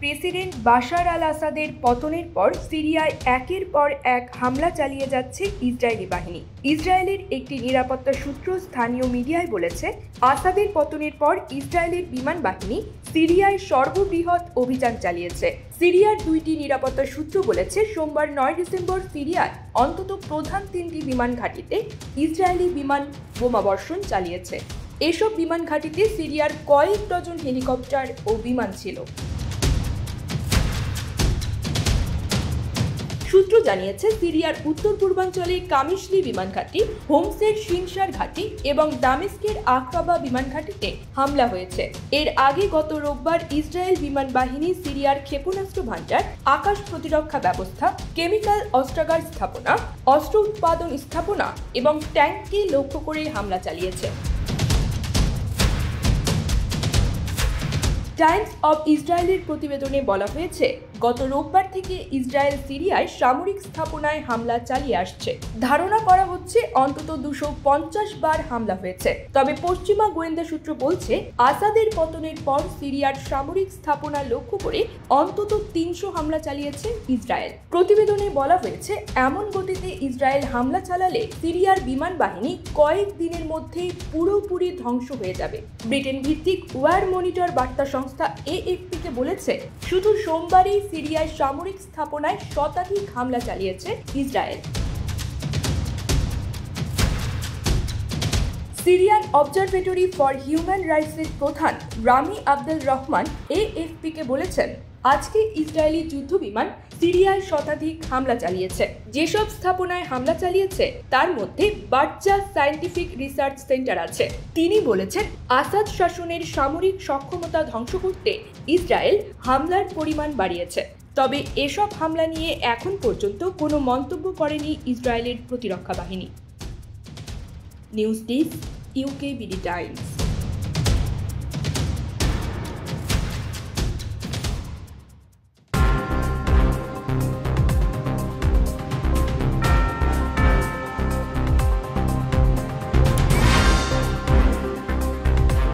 President Bashar আল আসাদের পতনের পর সিরিয়ায় একের পর এক হামলা চালিয়ে যাচ্ছে ইসরায়েলি বাহিনী। ইসরায়েলের একটি নিরাপত্তা সূত্র স্থানীয় মিডিয়ায় বলেছে, আসাদের পতনের পর ইসরায়েলের বিমান বাহিনী সিরিয়ায় সর্ববৃহৎ অভিযান চালিয়েছে। সিরিয়ার দুইটি নিরাপত্তা সূত্র বলেছে, সোমবার 9 ডিসেম্বর সিরিয়ায় অন্তত প্রধান 3টি বিমান ঘাঁটিতে ইসরায়েলি বিমান বোমাবর্ষণ চালিয়েছে। এসব বিমান ঘাঁটিতে সিরিয়ার কয়েক ডজন হেলিকপ্টার ও বিমান ছিল। সূত্র জানিয়েছে, সিরিয়ার উত্তর পূর্বাঞ্চলে কামিশলি বিমান ঘাঁটি, হোমসের শিনশার ঘাঁটি এবং দামেস্কের আকাবা বিমান ঘাঁটিতে হামলা হয়েছে। এর আগে গত রোববার ইসরায়েল বিমান বাহিনী সিরিয়ার ক্ষেপণাস্ত্র ভান্ডার, আকাশ প্রতিরক্ষা ব্যবস্থা, কেমিক্যাল অস্ত্রাগার স্থাপনা, অস্ত্র উৎপাদন স্থাপনা এবং ট্যাঙ্ককে লক্ষ্য করে হামলা চালিয়েছে। টাইমস অব ইসরায়েলের প্রতিবেদনে বলা হয়েছে, গত রোববার থেকে ইসরায়েল সিরিয়ায় সামরিক স্থাপনায় হামলা চালিয়ে আসছে। ধারণা করা হচ্ছে অন্তত 250 বার হামলা হয়েছে। তবে পশ্চিমা গোয়েন্দা সূত্র বলছে, আসাদের পতনের পর সিরিয়ার সামরিক স্থাপনা লক্ষ্য করে অন্তত 300 হামলা চালিয়েছে ইসরায়েল। প্রতিবেদনে বলা হয়েছে, এমন গতিতে ইসরায়েল হামলা চালালে সিরিয়ার বিমান বাহিনী কয়েক দিনের মধ্যেই পুরোপুরি ধ্বংস হয়ে যাবে। ব্রিটেন ভিত্তিক ওয়ার মনিটর বার্তা সংস্থা AFP-কে বলেছে, শুধু সোমবারই সিরিয়ায় সামরিক স্থাপনায় শতাধিক হামলা চালিয়েছে Israel. Syrian Observatory for Human রাইটসের প্রধান রামি আব্দুল রহমান AFP-কে বলেছেন, আজকে ইসরায়েলি যুদ্ধ বিমান সিরিয়ায় শতাধিক হামলা চালিয়েছে। যেসব স্থাপনায় হামলা চালিয়েছে তার মধ্যে বার্জা সায়েন্টিফিক রিসার্চ সেন্টার আছে। তিনি বলেছেন, আসাদ শাসনের সামরিক সক্ষমতা ধ্বংস করতে ইসরায়েল হামলার পরিমাণ বাড়িয়েছে। তবে এসব হামলা নিয়ে এখন পর্যন্ত কোনো মন্তব্য করেনি ইসরায়েলের প্রতিরক্ষা বাহিনী। News desk, UKBD Times.